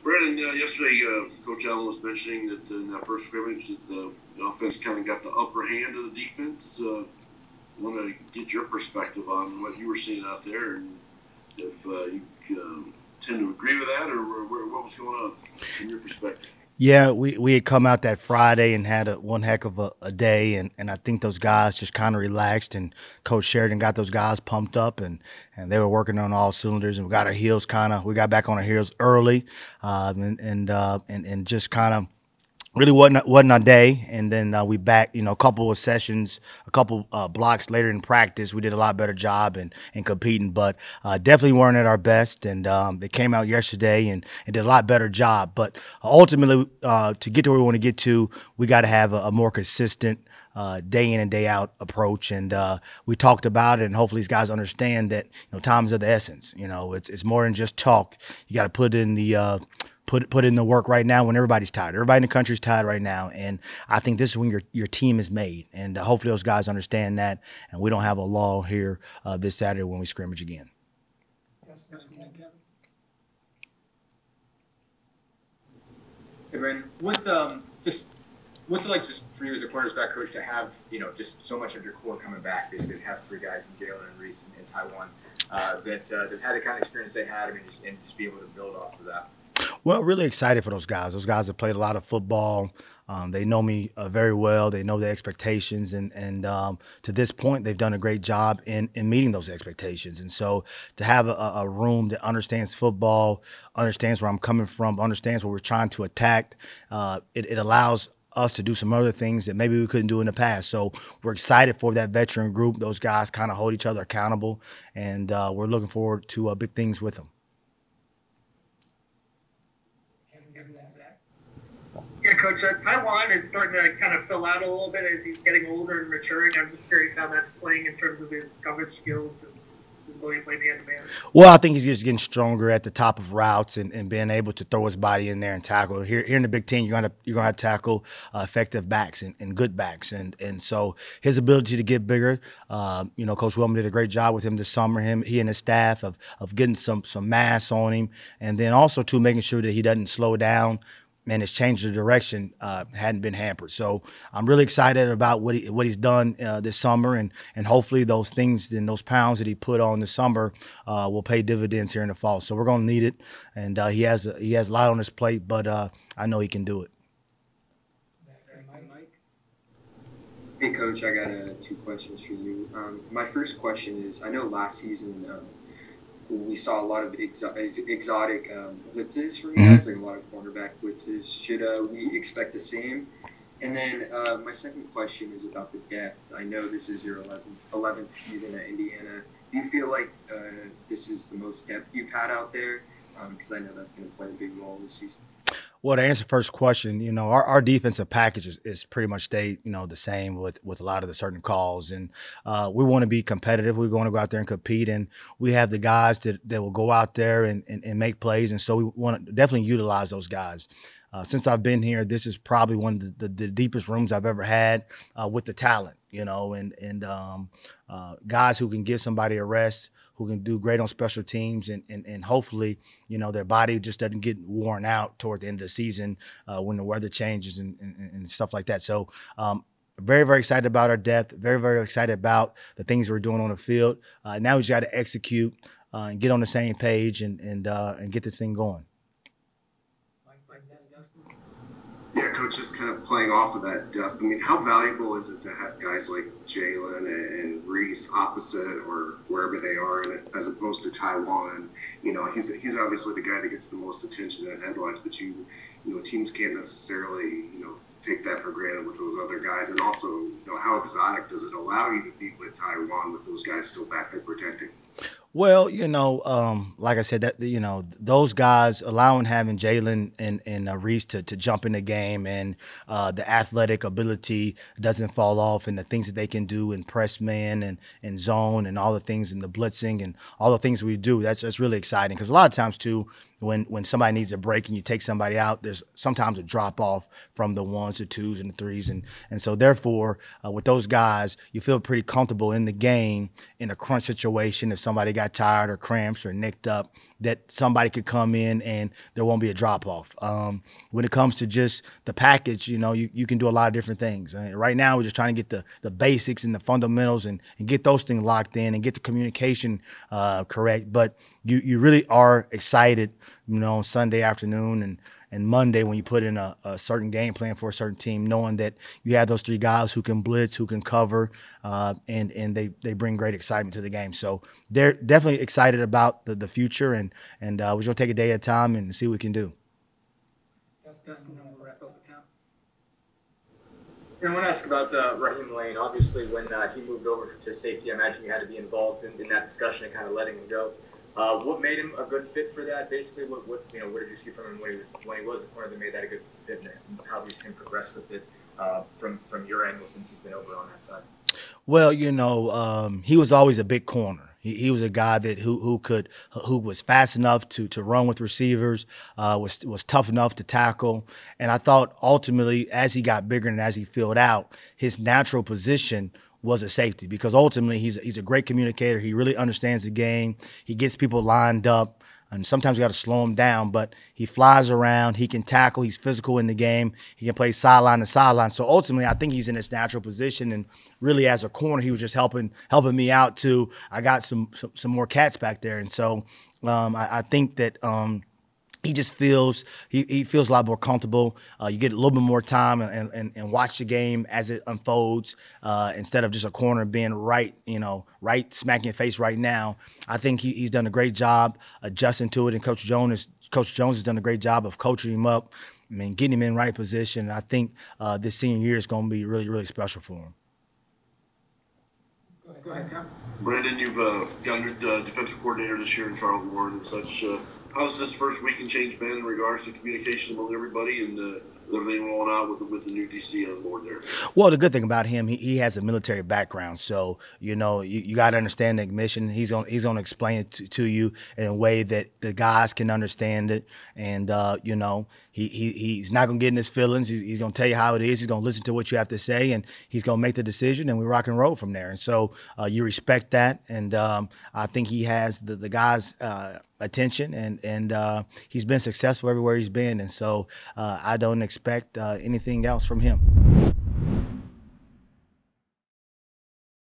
Brandon, yesterday, Coach Allen was mentioning that in that first scrimmage that the offense kind of got the upper hand of the defense. I want to get your perspective on what you were seeing out there, and if you tend to agree with that, or what was going on from your perspective. Yeah, we had come out that Friday and had one heck of a day, and I think those guys just kind of relaxed, and Coach Sheridan got those guys pumped up, and they were working on all cylinders, and we got back on our heels early, and just kind of really wasn't our day. And then we back, a couple of sessions, a couple blocks later in practice, we did a lot better job in competing, but definitely weren't at our best. And they came out yesterday and did a lot better job. But ultimately, to get to where we want to get to, we got to have a more consistent day in and day out approach, and we talked about it, and hopefully these guys understand that time is of the essence. It's more than just talk. You got to put in the put in the work right now when everybody's tired. Everybody in the country's tired right now, and I think this is when your team is made, and hopefully those guys understand that, and we don't have a lull here this Saturday when we scrimmage again. Hey, Brandon, what's it like just for you as a quarterback coach to have just so much of your core coming back, basically to have three guys in Jalen and Reese and Taiwan that have had the kind of experience they had, and just be able to build off of that. Well, really excited for those guys. Those guys have played a lot of football. They know me very well. They know the expectations, and to this point, they've done a great job in meeting those expectations. And so to have a room that understands football, understands where I'm coming from, understands what we're trying to attack, it allows us to do some other things that maybe we couldn't do in the past. So we're excited for that veteran group. Those guys kind of hold each other accountable, and we're looking forward to big things with them. Yeah, Coach, Taiwan is starting to kind of fill out a little bit as he's getting older and maturing. I'm just curious how that's playing in terms of his coverage skills and his ability to play man-to-man. Well, I think he's just getting stronger at the top of routes and being able to throw his body in there and tackle. Here in the Big Ten, you're gonna have to tackle effective backs and good backs, and so his ability to get bigger. Coach Wilman did a great job with him this summer. He and his staff of getting some mass on him, and then also too making sure that he doesn't slow down. And his change of direction hadn't been hampered. So I'm really excited about what he's done this summer, and hopefully those things and those pounds that he put on this summer will pay dividends here in the fall. So we're going to need it, and he has a lot on his plate, but I know he can do it. Hey, Coach, I got two questions for you. My first question is, I know last season we saw a lot of exotic blitzes from you guys, like a lot of cornerback blitzes. Should we expect the same? And then my second question is about the depth. I know this is your 11th season at Indiana. Do you feel like this is the most depth you've had out there? Because I know that's going to play a big role this season. Well, to answer the first question, our defensive package is pretty much stayed, the same with a lot of the certain calls. And we want to be competitive. We want to go out there and compete. And we have the guys that will go out there and make plays. And so we want to definitely utilize those guys. Since I've been here, this is probably one of the deepest rooms I've ever had with the talent, and guys who can give somebody a rest, who can do great on special teams, and hopefully, their body just doesn't get worn out toward the end of the season when the weather changes and stuff like that. So very, very excited about our depth, very, very excited about the things we're doing on the field. Now we just got to execute and get on the same page and get this thing going. Yeah, Coach, just kind of playing off of that depth. I mean, how valuable is it to have guys like Jalen and Reese opposite or wherever they are, as opposed to Taiwan? He's obviously the guy that gets the most attention at headlines, but teams can't necessarily take that for granted with those other guys. And also, how exotic does it allow you to be with Taiwan with those guys still back there protecting? Well, like I said, that those guys allowing having Jalen and Reese to jump in the game, and the athletic ability doesn't fall off, and the things that they can do in press man and zone and all the things in the blitzing and all the things we do. That's really exciting, because a lot of times too, when somebody needs a break and you take somebody out, there's sometimes a drop off from the ones, the twos, and the threes, and so therefore with those guys, you feel pretty comfortable in the game in a crunch situation. If somebody got tired or cramps or nicked up, that somebody could come in and there won't be a drop off. When it comes to just the package, you can do a lot of different things. Right now, we're just trying to get the basics and the fundamentals and get those things locked in and get the communication correct. But you really are excited, on Sunday afternoon and Monday when you put in a certain game plan for a certain team, knowing that you have those three guys who can blitz, who can cover, and they bring great excitement to the game. So they're definitely excited about the future, and we're going to take a day at a time and see what we can do. Dustin, we'll wrap up with time. I want to ask about Raheem Lane. Obviously, when he moved over to safety, I imagine you had to be involved in that discussion and kind of letting him go. What made him a good fit for that? Basically, what did you see from him when he was a corner that made that a good fit, and how have you seen him progress with it from your angle since he's been over on that side? Well, he was always a big corner. He was a guy that who was fast enough to run with receivers, was tough enough to tackle, and I thought ultimately as he got bigger and as he filled out, his natural position was a safety, because ultimately he's a great communicator. He really understands the game. He gets people lined up, and sometimes you got to slow him down, but he flies around. He can tackle. He's physical in the game. He can play sideline to sideline. So ultimately, I think he's in his natural position, and really as a corner, he was just helping me out too. I got some more cats back there, and so I think that he just feels he feels a lot more comfortable. You get a little bit more time and watch the game as it unfolds, instead of just a corner being right smack in your face right now. I think he's done a great job adjusting to it, and Coach Jones has done a great job of coaching him up, getting him in right position. I think this senior year is going to be really, really special for him. Go ahead, Tom. Brandon, you've got a new defensive coordinator this year in Charles Ward and such. How's this first week and change been in regards to communication among everybody and everything rolling out with the new DC on board there? Well, the good thing about him, he has a military background, so you got to understand the mission. He's gonna explain it to you in a way that the guys can understand it, and he's not gonna get in his feelings. He's gonna tell you how it is. He's gonna listen to what you have to say, and he's gonna make the decision, and we rock and roll from there. And so you respect that, and I think he has the guys' attention, and he's been successful everywhere he's been, and so I don't expect anything else from him.